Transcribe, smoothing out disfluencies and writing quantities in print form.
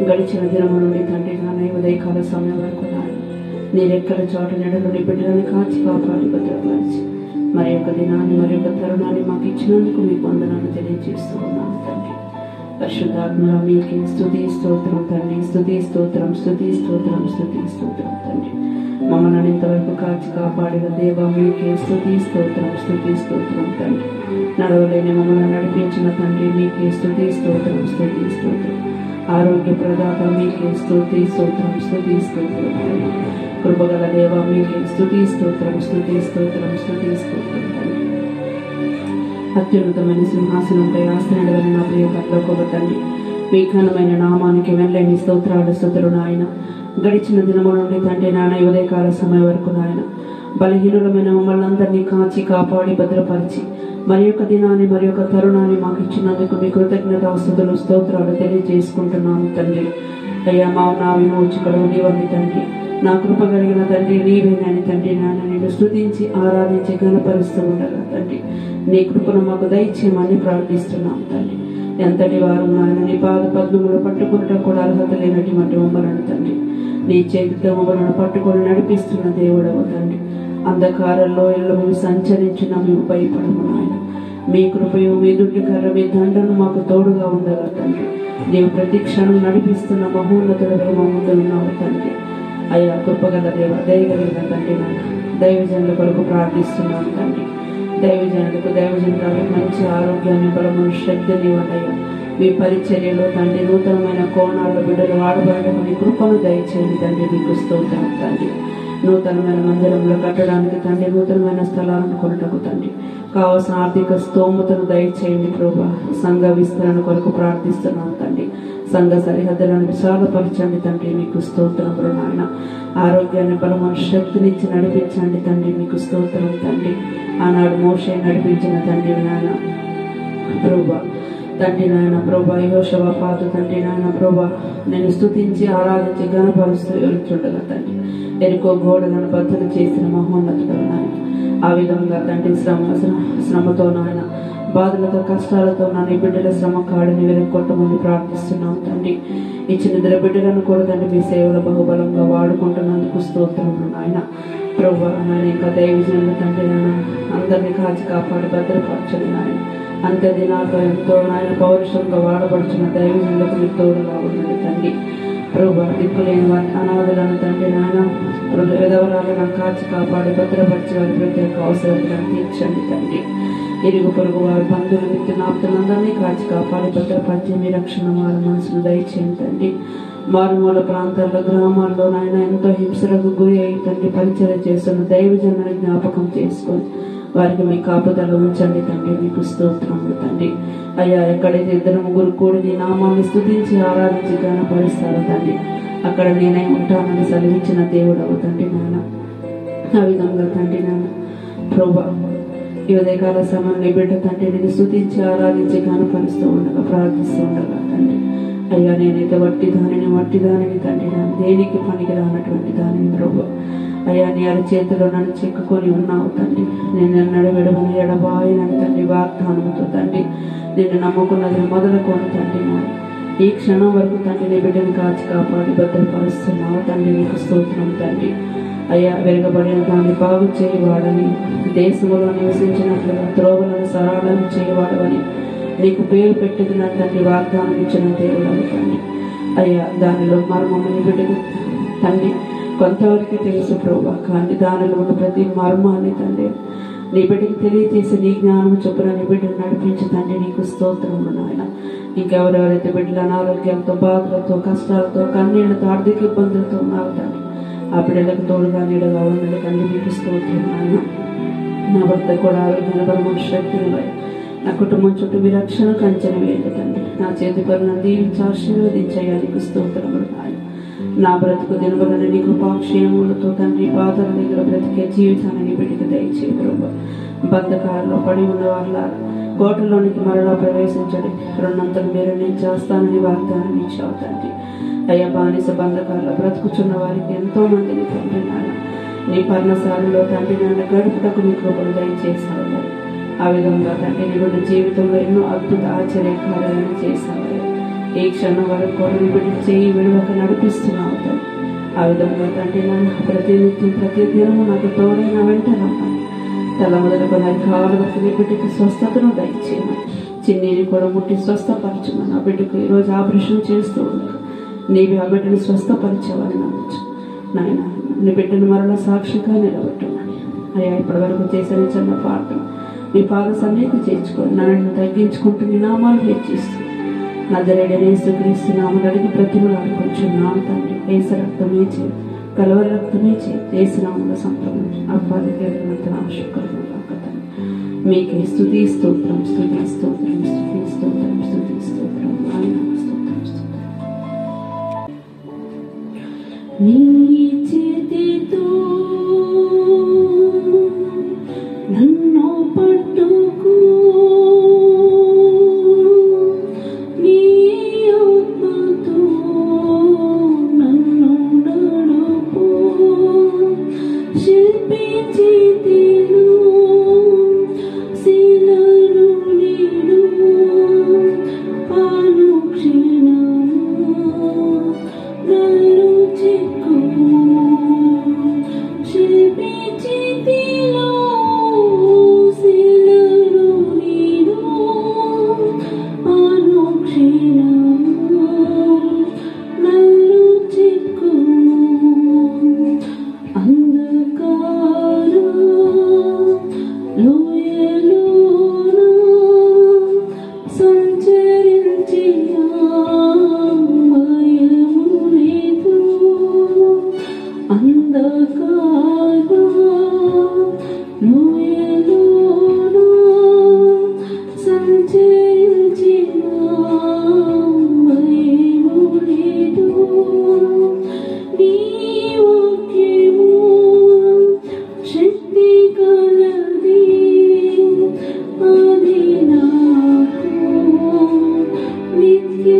గడిచిన దినము నుండి తండ్రి నాన్న ఉదయకాల సమయం వరకు నాయన నీ రెక్కల చోట నెడలు నీ బిడ్డలను కాచి కాపాడి భద్రపరిచి మరి యొక్క దినాన్ని మరి యొక్క తరుణాన్ని మాకు ఇచ్చినందుకు మీకు వందనాలు తెలియజేస్తూ ఉన్నాను తండ్రి. పరిశుద్ధాత్మ మీకే స్తుతి స్తోత్రం తండ్రి, స్తుతి స్తోత్రం, స్తుతి స్తోత్రం, స్తుతి స్తోత్రం తండ్రి. మమ్మల్ని ఇంతవరకు కాచి కాపాడిన దేవ మీకే స్తుతి స్తోత్రం, స్తుతి స్తోత్రం తండ్రి. నడవలేని మమ్మల్ని నడిపించిన తండ్రి మీకే స్తుతి స్తోత్రం, స్తుతి స్తోత్రం. ఆరోగ్య ప్రదాత మీకే స్తుతి స్తోత్రం, స్తుతి స్తోత్రం తండ్రి. కృపగల దేవ మీకే స్తుతి స్తోత్రం, స్తుతి స్తోత్రం, స్తుతి స్తోత్రం తండ్రి. అత్యున్నతమైన సింహాసనంపై ఆసనడవని నా ప్రియ పరలోకపు తండ్రి, మీ ఘనమైన నామానికి వెళ్ళని స్తోత్రాలు స్తుతులు నాయన. గడిచిన దినము నుండి తండ్రి నాన్న ఉదయకాల సమయం వరకు నాయన బలహీనులమైన మమ్మల్ని అందరినీ కాచి కాపాడి భద్రపరిచి మరి యొక్క దినాన్ని మరి యొక్క తరుణాన్ని మాకు ఇచ్చినందుకు మీ కృతజ్ఞతాస్తుతులు స్తోత్రాలు తెలియజేసుకుంటున్నాము తండ్రి. అయ్యా నా విమోచకుడు నీవని తండ్రి, నా కృప కలిగిన తండ్రి నీవేనని తండ్రి నాన్న నేను స్తుతించి ఆరాధించి ఘనపరుస్తూ ఉండగా తండ్రి నీ కృపను మాకు దయచేయమని ప్రార్థిస్తున్నాం తండ్రి. ఎంతటి వారు నాయన నీ పాద పద్మములు పట్టుకున్నట్టు కూడా అర్హత లేనటువంటి మమ్మలను తండ్రి నీ చేతితో మమ్మలను పట్టుకొని నడిపిస్తున్న దేవుడవు తండ్రి. అంధకారంలో ఇళ్ళ మేము సంచరించిన మేము భయపడము నాయన. మీ కృపయు మీ దుడ్డు కర్ర మీ దండను మాకు తోడుగా ఉండగా తండ్రి నీవు ప్రతి క్షణం నడిపిస్తున్న మహోన్నతుడుగా మా ముందు ఉన్నావు తండ్రి. అయ్యా కృపగల దేవ దయగలిగిన తండ్రి నాన్న దైవజనుల కొరకు ప్రార్థిస్తున్నాను తండ్రి. దైవజనులకు దైవజనులకు మంచి ఆరోగ్యాన్ని బలము శక్తిని ఇవ్వండియ్యా. మీ పరిచర్యలో తండ్రి నూతనమైన కోణాల్లో బిడ్డలు వాడబడమని కృపను దయచేయండి తండ్రి. మీకు స్తోత్రం తండ్రి. నూతనమైన మందిరంలో కట్టడానికి తండ్రి నూతనమైన స్థలాలను కొనటకు తండ్రి కావాల్సిన ఆర్థిక స్తోమతను దయచేయండి ప్రభా. సంఘ విస్తరణ కొరకు ప్రార్థిస్తున్నాం తండ్రి. సంఘ సరిహద్దులను విశాలపరచండి తండ్రి. మీకు స్తోత్రములు నాయన. ఆరోగ్యాన్ని బలమైన శక్తినిచ్చి నడిపించండి తండ్రి. మీకు స్తోత్రం తండ్రి. ఆనాడు మోషే నడిపించిన తండ్రి నాయన ప్రభా తండ్రి నాయన ప్రభా యెహోషాపాతు తండ్రి నాయన ప్రభా నేను స్తుతించి ఆరాధించి ఘనపరుస్తూ వెళ్తుండగా తండ్రి ఎరుకో గోడలను బద్దలు చేసిన మహోన్నతుడు నాయన. ఆ విధంగా తండ్రి శ్రమతో నాయన బాధలతో కష్టాలతో నా నీ బిడ్డల శ్రమ కాడిని వెనక్కొట్టమని ప్రార్థిస్తున్నాం తండ్రి. ఇచ్చిన ఇద్దరు బిడ్డలను కూడా తండ్రి మీ సేవలు బహుబలంగా వాడుకుంటున్నందుకు స్తోత్రములు నాయన ప్రభా. నాయన ఇంకా దైవజనులు తండ్రి నాయన అందరినీ కాచి కాపాడి భద్రపరచండి నాయన. అంత్య దినాల్లో ఎంతో నాయన పౌరుషంగా వాడబడుచున్న దైవజనులకు మీరు తోడుగా ఉండండి తండ్రి ప్రభా. దిక్కులేని వారి అనాథలను తండ్రి నాయన విధవరాలను కాచి కాపాడి భద్రపరిచి వారి ప్రత్యేక అవసరాలను తీర్చండి తండ్రి. ఇరుగు పొరుగు వారి బంధువులు మిత్రులందరినీ కాచి కాపాడి భద్రపరిచి మీ రక్షణ వారి మనసును దయచేయండి తండ్రి. మారుమూల ప్రాంతాల్లో గ్రామాల్లో నాయన ఎంతో హింసలకు గురి అయి తండ్రి పరిచయం చేస్తున్న దైవజనులను జ్ఞాపకం చేసుకొని వారికి మీ కాపుదల ఉంచండి తండ్రి. మీకు స్తోత్రములు తండ్రి. అయ్యా ఎక్కడైతే ఇద్దరు ముగ్గురు కూడి నీ నామాన్ని స్తుతించి ఆరాధించి ఘనపరుస్తారో తండ్రి అక్కడ నేనే ఉంటానని సెలవిచ్చిన దేవుడు అవుతండి నాయన. ఆ విధంగా తండ్రి నాయన ప్రభా ఈ ఉదయకాల సమయం నీ బిడ్డ తండ్రి నేను స్తుతించి ఆరాధించి ఘనపరుస్తూ ఉండగా ప్రార్థిస్తూ ఉండగా తండ్రి అయ్యా నేనైతే వట్టి దానిని తండ్రి నాన్న దేనికి పనికి రానటువంటి దానిని ప్రభా అయ్యా నీ అరచేతిలో నన్ను చిక్కుకొని ఉన్నావు తండ్రి. నేను ఎన్నడూ విడవని ఎడబాయనని తండ్రి వాగ్దానంతో తండ్రి నేను నమ్ముకున్నది మొదలుకొని తండ్రి నాన్న ఈ క్షణం వరకు తండ్రి నీ బిడ్డను కాచి కాపాడి భద్రపరుస్తున్నావు తండ్రి. నీకు స్తోత్రం తండ్రి. అయ్యా వెనుకబడిన దాన్ని బాగు చేయవాడని దేశంలో నివసించినట్లుగా త్రోవలను సరళం చేయవాడవని నీకు పేరు పెట్టుకున్న తండ్రి వాగ్దానం ఇచ్చిన దేవుడు తండ్రి. అయ్యా దానిలో మర్మని బిడ్డకు తండ్రి కొంతవరకు తెలుసు ప్రభా, కానీ దానిలో ఉన్న ప్రతి మర్మాన్ని తండ్రి నీ బిడ్డకి తెలియజేసి నీ జ్ఞానం చొప్పున నీ బిడ్డను నడిపించి తండ్రి నీకు స్తోత్రములు నాయన. ఇంకెవరెవరైతే బిడ్డలు అనారోగ్యాలతో బాధలతో కష్టాలతో కన్నీళ్లతో ఆర్థిక ఇబ్బందులతో ఉన్నారు తండ్రి ఆ బిడ్డలకు తోడుగా నీడగా ఉండాలి తండ్రి. మీకు స్తోత్రం నాయన. నా భర్త కూడా ఆరోగ్య బలమైన శక్తిని నా కుటుంబం చుట్టూ మీ రక్షణ కంచెను వేయండి తండ్రి. నా చేతి పనులను దీవించి ఆశీర్వదించయ్యా. నీకు స్తోత్రములు నాయన. నా బ్రతుకు దినబలని నీ కృపాక్షేమములతో తండ్రి పాదాల దగ్గర బ్రతికే జీవితాన్ని నీ బిడ్డకు దయచేయి ప్రభా. బంధకాలలో పడి ఉన్న వాళ్ళ కోటలోనికి మరలా ప్రవేశించండి. రెండంతలు మీరు నేను చేస్తానని వాగ్దానం ఇచ్చావు తండ్రి. అయ్యా బానిస బంధకాల్లో బ్రతుకుచున్న వారికి ఎంతో మందిని తండ్రి నాన్న నీ పర్ణశాలలో తండ్రి నాన్న గడుపుటకు నీ కృపను దయచేసావు. ఆ విధంగా తండ్రి నీ బిడ్డ జీవితంలో ఎన్నో అద్భుత ఆశ్చర్యకార్యాలను చేశావు. ఈ క్షణం వరకు కూడా నీ బిడ్డలు చేయి విడవక నడిపిస్తున్నావు తండ్రి. ఆ విధంగా తండ్రి నాన్న ప్రతి నిత్యం ప్రతి దినము నాకు తోడై నా వెంట రమ్మని తల మొదలుకొని కావాలి వరకు నీ బిడ్డకి స్వస్థతను దయచేయమని చిన్నీని కూడా ముట్టి స్వస్థపరచమని ఆ బిడ్డకు ఈరోజు ఆపరేషన్ చేస్తూ ఉండగా నీవి ఆ బిడ్డను స్వస్థపరిచేవాలని నమ్మచ్చు నాయన. నీ బిడ్డను మరలా సాక్షిగా నిలబెట్టమని అయ్యా ఇప్పటి వరకు చేసిన చిన్న ప్రార్థన మీ పాద సన్నిధికి చేర్చుకొని నన్ను తగ్గించుకుంటూ నీ నామాలు హెచ్చిస్తూ నజరేయుడైన యేసుక్రీస్తు నామమున అడిగి బ్రతిమలాడుకొంచున్నాను తండ్రి. యేసు రక్తమే చేయి, కలువరి రక్తమే చేయి, యేసు నామమున సంప్రదించి అబ్బాయికి శుక్రము మీకే స్తుతి స్తోత్రం స్తుతి స్తోత్రం స్తుతి స్తోత్రం స్తుతి స్తోత్రం ఆయన స్తోత్రం స్తోత్రం. నీ చేతితో నన్ను పట్టుకో, నీ ఆత్మతో నన్ను నడుపు, శిల్పి చేతిలో శిలను నీడు అనుక్షణము నన్ను చిక్కుము, శిల్పి చేతిలో శిలను నీడు అనుక్షణము నన్ను చిక్కుము. అంధకార లోయలోన సంచరించిన భయము లేదు, అంధకార లోయలోన సంచరించిన భయము లేదు. నీ వాక్యము శక్తి కలది, అది నాకు నిత్య